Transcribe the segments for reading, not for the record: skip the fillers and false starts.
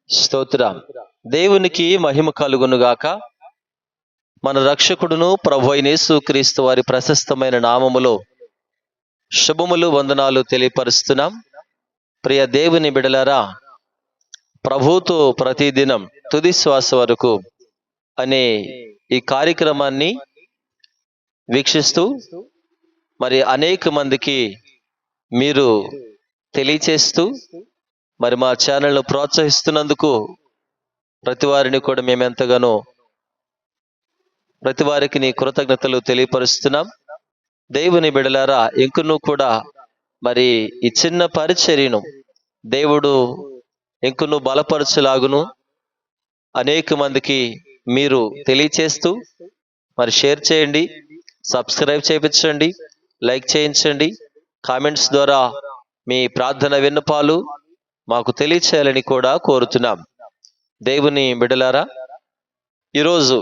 స్తోత్రం. దేవునికి మహిమ కలుగునుగాక. మన రక్షకుడును ప్రభు అయిన యేసుక్రీస్తు వారి ప్రశస్తమైన నామములో శుభములు వందనాలు తెలియపరుస్తున్నాం. ప్రియ దేవుని బిడలారా, ప్రభుతో ప్రతిదినం తుది శ్వాస వరకు అనే ఈ కార్యక్రమాన్ని వీక్షిస్తూ మరి అనేక మందికి మీరు తెలియచేస్తూ మరి మా ఛానల్ను ప్రోత్సహిస్తున్నందుకు ప్రతి వారిని కూడా మేము ఎంతగానో ప్రతి వారికి నీ కృతజ్ఞతలు తెలియపరుస్తున్నాం. దేవుని బిడలారా, ఇంకనూ కూడా మరి ఈ చిన్న పరిచర్యను దేవుడు ఇంకనూ బలపరచులాగును అనేక మందికి మీరు తెలియచేస్తూ మరి షేర్ చేయండి, సబ్స్క్రైబ్ చేయించండి, లైక్ చేయించండి, కామెంట్స్ ద్వారా మీ ప్రార్థన విన్నపాలు మాకు తెలియచేయాలని కూడా కోరుతున్నాం. దేవుని బిడలారా, ఈరోజు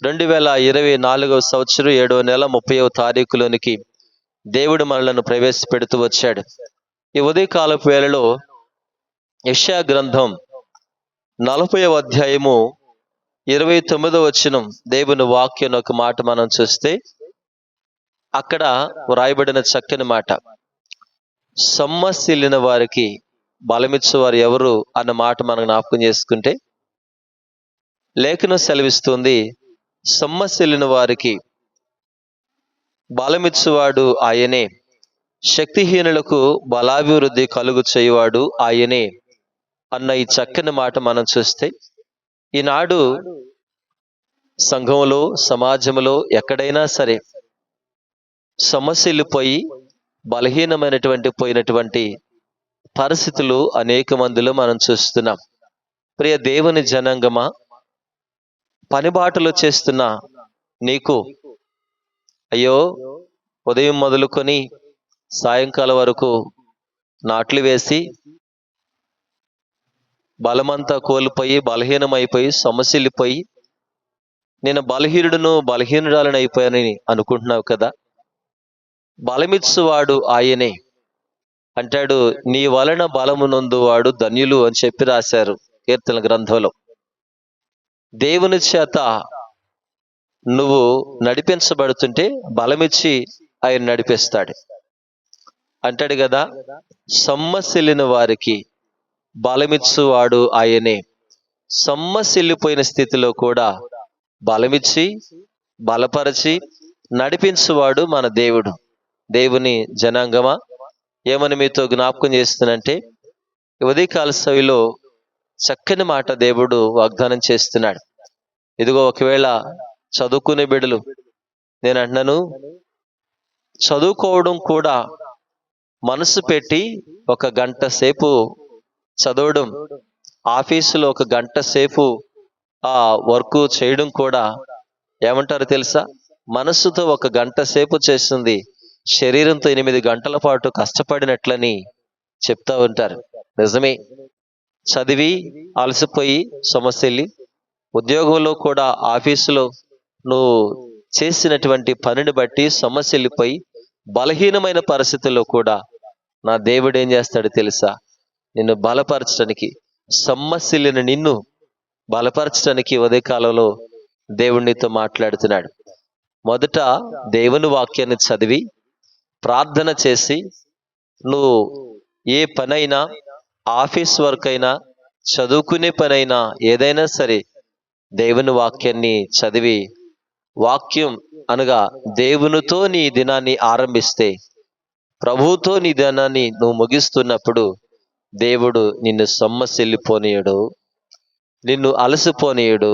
2024 సంవత్సరం 7వ నెల 30వ తారీఖులోనికి దేవుడు మనలను ప్రవేశపెడుతూ వచ్చాడు. ఈ ఉదయకాలపు వేళలో యెషయా గ్రంథం 40వ అధ్యాయము 29వ వచనం దేవుని వాక్యం ఒక మాట మనం చూస్తే అక్కడ వ్రాయబడిన చక్కని మాట, సొమ్మసిల్లిన వారికి బలమిచ్చేవారు ఎవరు అన్న మాట మనం జ్ఞాపకం చేసుకుంటే లేఖనం సెలవిస్తుంది, సొమ్మసిల్లిన వారికి బలమిచ్చువాడు ఆయనే, శక్తిహీనులకు బలాభివృద్ధి కలుగు చేయువాడు ఆయనే అన్న ఈ చక్కని మాట మనం చూస్తే ఈనాడు సంఘంలో సమాజంలో ఎక్కడైనా సరే సొమ్మసిల్లిపోయి పోయినటువంటి పరిస్థితులు అనేక మందిలో మనం చూస్తున్నాం. ప్రియ దేవుని జనాంగమా, పనిబాటలు చేస్తున్న నీకు అయ్యో ఉదయం మొదలుకొని సాయంకాలం వరకు నాట్లు వేసి బలమంతా కోల్పోయి బలహీనమైపోయి సొమ్మసిల్లిపోయి నేను బలహీనురాలను అయిపోయానని అనుకుంటున్నావు కదా. బలమిచ్చువాడు ఆయనే అంటాడు, నీ వలన బలము నొందువాడు ధన్యులు అని చెప్పి రాశారు కీర్తన గ్రంథంలో. దేవుని చేత నువ్వు నడిపించబడుతుంటే బలమిచ్చి ఆయన నడిపిస్తాడు అంటాడు కదా. సొమ్మసిల్లిన వారికి బలమిచ్చువాడు ఆయనే. సొమ్మసిల్లిపోయిన స్థితిలో కూడా బలమిచ్చి బలపరచి నడిపించువాడు మన దేవుడు. దేవుని జనాంగమా, ఏమని మీతో జ్ఞాపకం చేస్తున్నంటే ఉదయకాల సమయంలో చక్కని మాట దేవుడు వాగ్దానం చేస్తున్నాడు. ఇదిగో ఒకవేళ చదువుకునే బిడ్డలు, నేను అంటున్నాను, చదువుకోవడం కూడా మనసు పెట్టి 1 గంట సేపు చదవడం, ఆఫీసులో 1 గంట సేపు ఆ వర్క్ చేయడం కూడా ఏమంటారు తెలుసా, మనస్సుతో 1 గంట సేపు చేస్తుంది శరీరంతో 8 గంటల పాటు కష్టపడినట్లని చెప్తా ఉంటారు. నిజమే. చదివి అలసిపోయి సొమ్మసిల్లి ఉద్యోగంలో కూడా ఆఫీసులో నువ్వు చేసినటువంటి పనిని బట్టి సొమ్మసిల్లిపోయి బలహీనమైన పరిస్థితుల్లో కూడా నా దేవుడు ఏం చేస్తాడు తెలుసా, నిన్ను బలపరచడానికి, సొమ్మసిల్లిన నిన్ను బలపరచడానికి ఉదయకాలంలో దేవుడు నీతో మాట్లాడుతున్నాడు. మొదట దేవుని వాక్యాన్ని చదివి ప్రార్థన చేసి నువ్వు ఏ పనైనా, ఆఫీస్ వర్క్ అయినా, చదువుకునే పనైనా, ఏదైనా సరే దేవుని వాక్యాన్ని చదివి, వాక్యం అనగా దేవునితో నీ దినాన్ని ఆరంభిస్తే, ప్రభువుతో నీ దినాన్ని నువ్వు ముగిస్తున్నప్పుడు దేవుడు నిన్ను సొమ్మసిల్లిపోనీయడు, నిన్ను అలసిపోనీయడు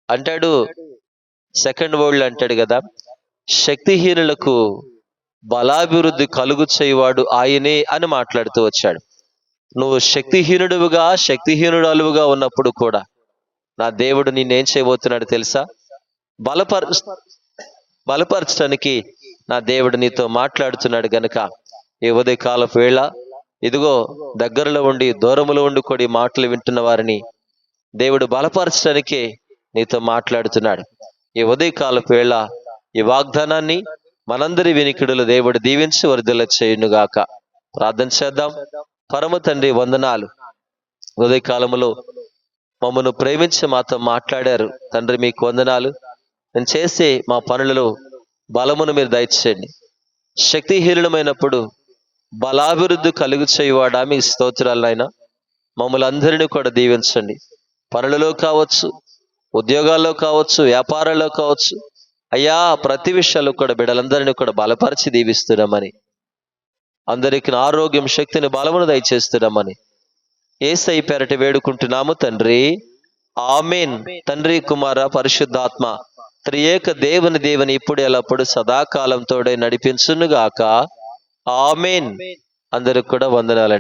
అంటాడు. సెకండ్ వర్డ్ అంటాడు కదా, శక్తిహీనులకు బలాభివృద్ధి కలుగు చేయువాడు ఆయనే అని మాట్లాడుతూ వచ్చాడు. నువ్వు శక్తిహీనురాలుగా ఉన్నప్పుడు కూడా నా దేవుడు నిన్నేం చేయబోతున్నాడు తెలుసా, బలపరచడానికి నా దేవుడు నీతో మాట్లాడుతున్నాడు. గనుక ఈ ఉదయకాలపు వేళ ఇదిగో దగ్గరలో ఉండి దూరములో ఉండి కూడా మాటలు వింటున్న వారిని దేవుడు బలపరచడానికే నీతో మాట్లాడుతున్నాడు. ఈ ఉదయకాలపు వేళ ఈ వాగ్దానాన్ని మనందరి వినికిడులు దేవుడు దీవించి వర్ధిల్ల చేయునుగాక. ప్రార్థన చేద్దాం. పరమ తండ్రి వందనాలు, ఉదయకాలములో మమ్మను ప్రేమించి మాతో మాట్లాడారు. తండ్రి మీకు వందనాలు. నేను చేసే మా పనులలో బలమును మీరు దయచేయండి. శక్తిహీనమైనప్పుడు బలాభివృద్ధి కలుగు చేయువాడా మీ స్తోత్రాలైనా మమ్మల్ని అందరినీ కూడా దీవించండి. పనులలో కావచ్చు, ఉద్యోగాల్లో కావచ్చు, వ్యాపారాల్లో కావచ్చు, అయ్యా ప్రతి విషయాల్లో కూడా బిడ్డలందరినీ కూడా బలపరిచి దీవిస్తున్నామని, అందరికి ఆరోగ్యం, శక్తిని, బలమును దయచేస్తున్నామని యేసయ్య పేరట వేడుకుంటున్నాము తండ్రి. ఆమేన్. తండ్రి, కుమార, పరిశుద్ధాత్మ త్రియేక దేవుని ఇప్పుడు ఎల్లప్పుడు సదాకాలం తోడే నడిపించునుగాక. ఆమేన్. అందరికి కూడా వందనాలండి.